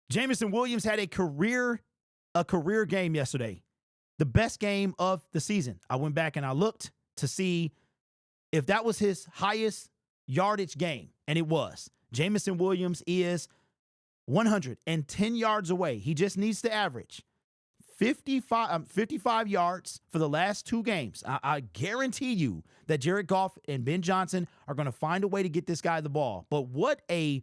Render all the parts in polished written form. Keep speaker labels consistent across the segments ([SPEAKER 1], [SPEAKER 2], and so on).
[SPEAKER 1] Jameson Williams had a career game yesterday. The best game of the season. I went back and I looked to see if that was his highest yardage game, and it was. Jameson Williams is 110 yards away. He just needs to average 55 yards for the last 2 games. I guarantee you that Jared Goff and Ben Johnson are going to find a way to get this guy the ball. But what a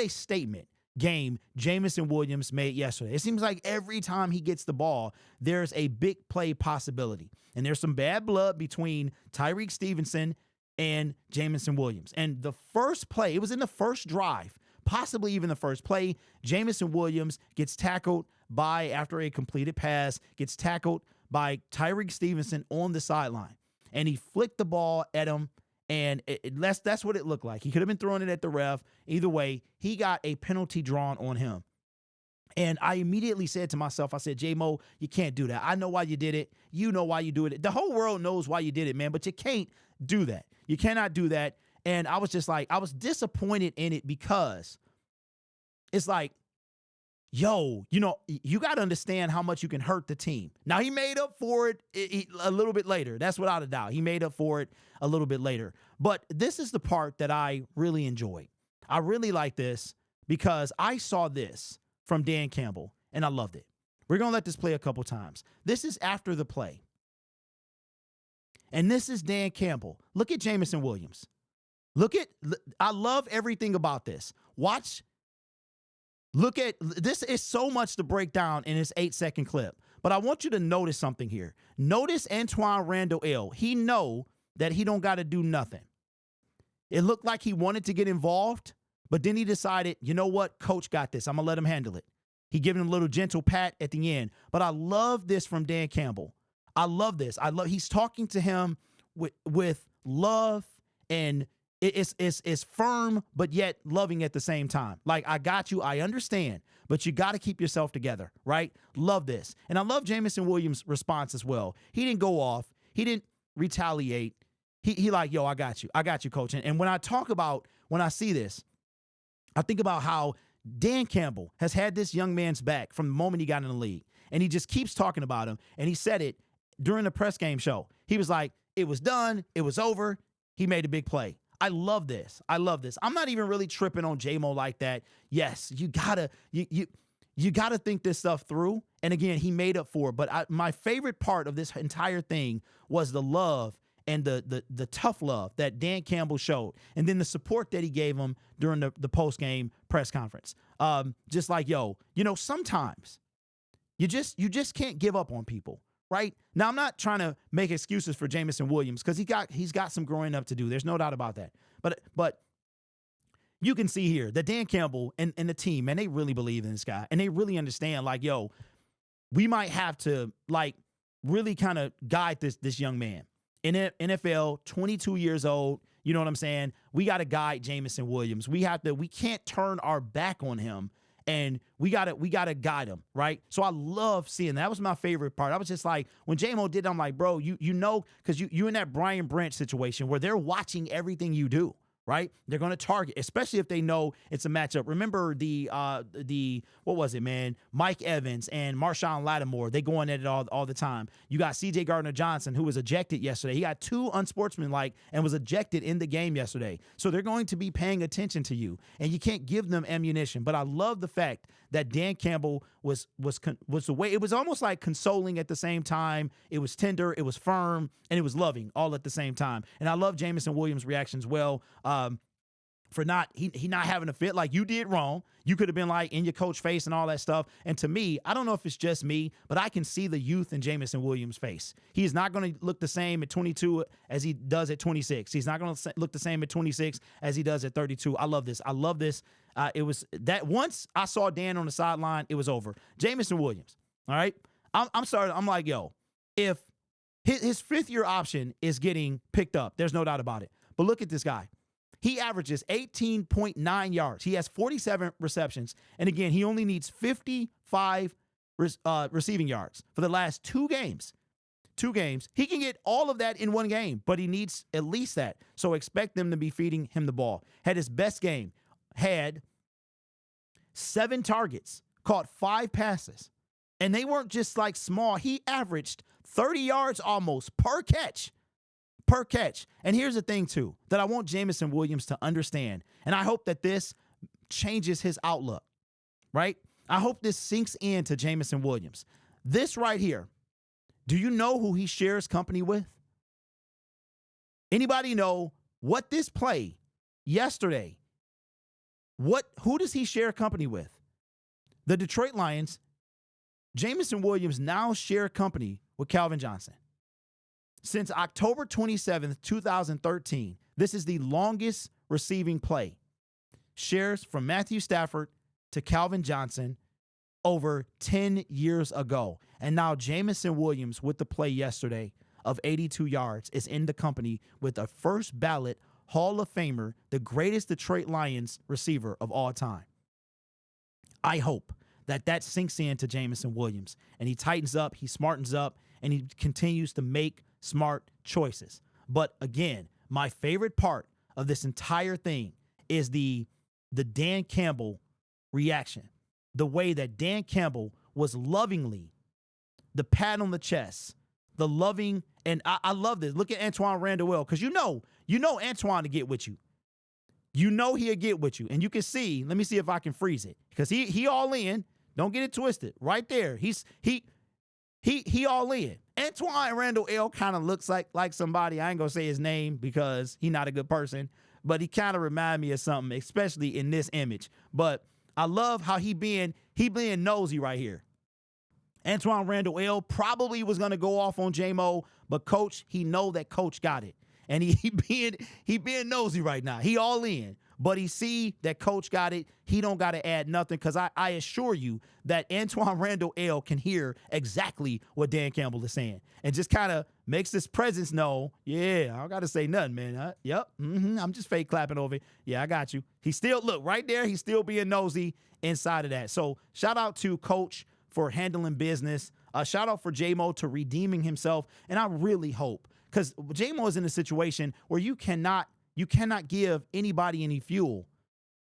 [SPEAKER 1] statement game Jameson Williams made yesterday. It seems like every time he gets the ball, there's a big play possibility. And there's some bad blood between Tyreek Stevenson and Jameson Williams. And the first play, it was in the first drive, possibly even the first play, Jameson Williams gets tackled after a completed pass, gets tackled by Tyreek Stevenson on the sideline. And he flicked the ball at him, and that's what it looked like. He could have been throwing it at the ref. Either way, he got a penalty drawn on him. And I immediately said to myself, I said, J-Mo, you can't do that. I know why you did it. You know why you do it. The whole world knows why you did it, man, but you can't do that. You cannot do that. And I was just like, I was disappointed in it because it's like, yo, you got to understand how much you can hurt the team. Now, he made up for it a little bit later. That's without a doubt. He made up for it a little bit later. But this is the part that I really enjoyed. I really like this because I saw this from Dan Campbell, and I loved it. We're going to let this play a couple times. This is after the play. And this is Dan Campbell. Look at Jameson Williams. I love everything about this. Look at, this is so much to break down in this 8-second clip. But I want you to notice something here. Notice Antoine Randall L. He know that he don't got to do nothing. It looked like he wanted to get involved, but then he decided, you know what? Coach got this. I'm going to let him handle it. He gave him a little gentle pat at the end. But I love this from Dan Campbell. I love this. He's talking to him with love, and it's firm, but yet loving at the same time. Like, I got you. I understand, but you got to keep yourself together, right? Love this. And I love Jameson Williams' response as well. He didn't go off. He didn't retaliate. He like, yo, I got you. I got you, coach. And when I see this, I think about how Dan Campbell has had this young man's back from the moment he got in the league. And he just keeps talking about him. And he said it during the press game show. He was like, it was done. It was over. He made a big play. I love this. I love this. I'm not even really tripping on J-Mo like that. Yes, you gotta think this stuff through. And again, he made up for it. But my favorite part of this entire thing was the love and the tough love that Dan Campbell showed, and then the support that he gave him during the post-game press conference. Just like, yo, sometimes you just can't give up on people. Right? Now, I'm not trying to make excuses for Jameson Williams because he's got some growing up to do. There's no doubt about that. But you can see here that Dan Campbell and the team, man, they really believe in this guy. And they really understand, like, yo, we might have to, like, really kind of guide this young man. In NFL, 22 years old, you know what I'm saying? We got to guide Jameson Williams. We can't turn our back on him. And we gotta guide him, right? So I love seeing that. That was my favorite part. I was just like, when J-Mo did, I'm like, bro, you know, because you in that Brian Branch situation where they're watching everything you do, right? They're gonna target, especially if they know it's a matchup. Remember the what was it, man? Mike Evans and Marshawn Lattimore, they going at it all the time. You got C.J. Gardner-Johnson, who was ejected yesterday. He got 2 unsportsmanlike and was ejected in the game yesterday. So they're going to be paying attention to you, and you can't give them ammunition. But I love the fact that Dan Campbell was the way, it was almost like consoling at the same time. It was tender, it was firm, and it was loving all at the same time. And I love Jameson Williams' reactions well. For not having a fit, like, you did wrong. You could have been like in your coach face and all that stuff. And to me, I don't know if it's just me, but I can see the youth in Jameson Williams' face. He is not going to look the same at 22 as he does at 26. He's not going to look the same at 26 as he does at 32. I love this. I love this. It was that once I saw Dan on the sideline, it was over. Jameson Williams. All right. I'm sorry. I'm like, yo, if his 5th-year option is getting picked up, there's no doubt about it. But look at this guy. He averages 18.9 yards. He has 47 receptions. And again, he only needs 55 receiving yards for the last 2 games. 2 games. He can get all of that in 1 game, but he needs at least that. So expect them to be feeding him the ball. Had his best game. Had 7 targets caught 5 passes. And they weren't just like small. He averaged 30 yards almost per catch. Per catch. And here's the thing, too, that I want Jameson Williams to understand. And I hope that this changes his outlook, right? I hope this sinks into Jameson Williams. This right here, do you know who he shares company with? Anybody know what this play yesterday, who does he share company with? The Detroit Lions. Jameson Williams now share company with Calvin Johnson. Since October 27th, 2013, this is the longest receiving play. Shares from Matthew Stafford to Calvin Johnson over 10 years ago. And now Jameson Williams with the play yesterday of 82 yards is in the company with a first ballot Hall of Famer, the greatest Detroit Lions receiver of all time. I hope that sinks into Jameson Williams and he tightens up, he smartens up, and he continues to make smart choices. But again, my favorite part of this entire thing is the Dan Campbell reaction. The way that Dan Campbell was lovingly, the pat on the chest, the loving, and I love this. Look at Antoine Randall, because you know Antoine to get with you. You know he'll get with you. And you can see, let me see if I can freeze it. Because he all in. Don't get it twisted. Right there. He all in. Antoine Randall L kind of looks like somebody. I ain't gonna say his name because he's not a good person, but he kind of remind me of something, especially in this image. But I love how he being nosy right here. Antoine Randall L probably was gonna go off on J-Mo, but coach, he know that coach got it. And he being nosy right now. He all in. But he see that coach got it. He don't got to add nothing, because I assure you that Antoine Randall L can hear exactly what Dan Campbell is saying and just kind of makes his presence know, yeah, I don't got to say nothing, man. Yep, I'm just fake clapping over it. Yeah, I got you. He still, look, right there, he's still being nosy inside of that. So shout out to coach for handling business. Shout out for J-Mo to redeeming himself. And I really hope, because J-Mo is in a situation where you cannot give anybody any fuel.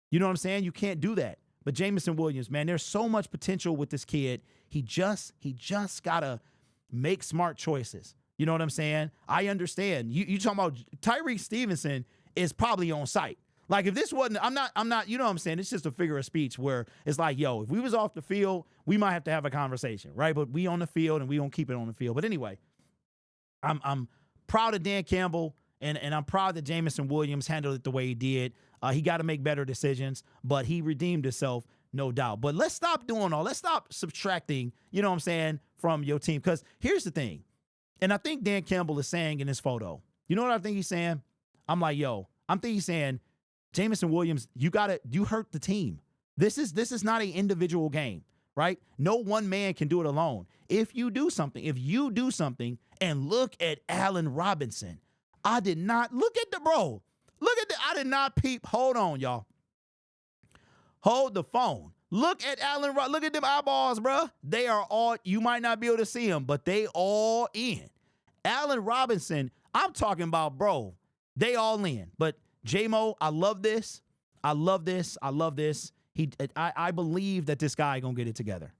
[SPEAKER 1] You know what I'm saying? You can't do that. But Jameson Williams, man, there's so much potential with this kid. He just gotta make smart choices. You know what I'm saying? I understand. You talking about Tyreek Stevenson is probably on site. Like if this wasn't, I'm not, you know what I'm saying? It's just a figure of speech where it's like, yo, if we was off the field, we might have to have a conversation, right? But we on the field and we don't keep it on the field. But anyway, I'm proud of Dan Campbell. And I'm proud that Jameson Williams handled it the way he did. He got to make better decisions, but he redeemed himself, no doubt. But let's stop doing all. Let's stop subtracting, you know what I'm saying, from your team. Because here's the thing, and I think Dan Campbell is saying in his photo, you know what I think he's saying? I'm like, yo, I think he's saying, Jameson Williams, you hurt the team. This is not an individual game, right? No one man can do it alone. If you do something, and look at Allen Robinson. I did not look at the bro. I did not peep. Hold on, y'all. Hold the phone. Look at Allen. Look at them eyeballs, bro. They are all, you might not be able to see them, but they all in. Allen Robinson, I'm talking about, bro. They all in. But J-Mo, I love this. I love this. I believe that this guy gonna get it together.